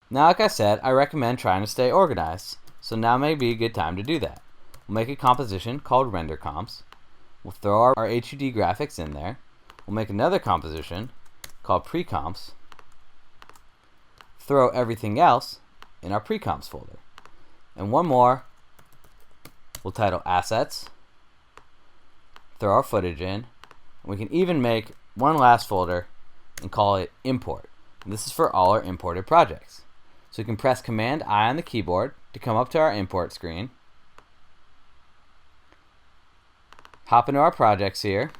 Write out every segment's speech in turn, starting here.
Now, like I said, I recommend trying to stay organized, so now may be a good time to do that. We'll make a composition called render comps. We'll throw our HUD graphics in there. We'll make another composition called pre-comps. Throw everything else in our pre-comps folder. And one more, we'll title assets. Throw our footage in. And we can even make one last folder and call it import. And this is for all our imported projects. So we can press Command-I on the keyboard to come up to our import screen. Hop into our projects here.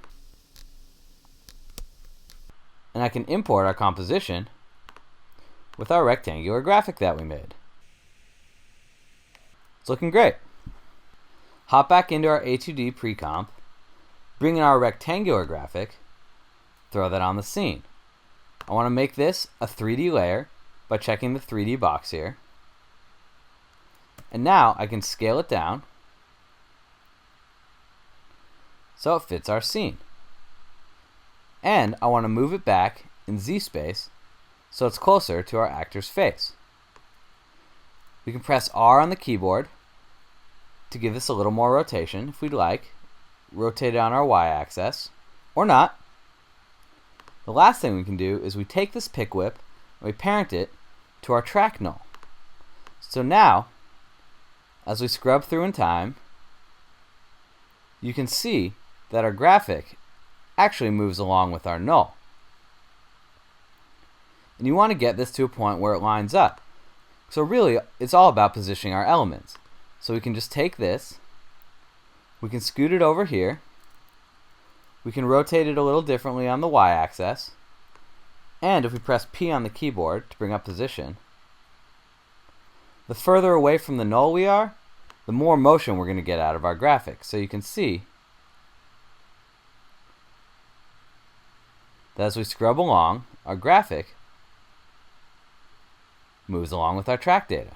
And I can import our composition with our rectangular graphic that we made. It's looking great. Hop back into our HUD pre-comp, bring in our rectangular graphic, throw that on the scene. I want to make this a 3D layer by checking the 3D box here. And now I can scale it down so it fits our scene. And I want to move it back in Z-space so it's closer to our actor's face. We can press R on the keyboard to give this a little more rotation if we'd like. Rotate it on our Y-axis, or not. The last thing we can do is we take this pick whip and we parent it to our track null. So now, as we scrub through in time, you can see that our graphic actually moves along with our null. And you want to get this to a point where it lines up. So really, it's all about positioning our elements. So we can just take this, we can scoot it over here, we can rotate it a little differently on the Y-axis, and if we press P on the keyboard to bring up position, the further away from the null we are, the more motion we're going to get out of our graphic. So you can see that as we scrub along, our graphic moves along with our track data.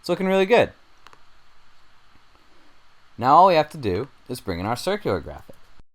It's looking really good. Now all we have to do is bring in our circular graphic.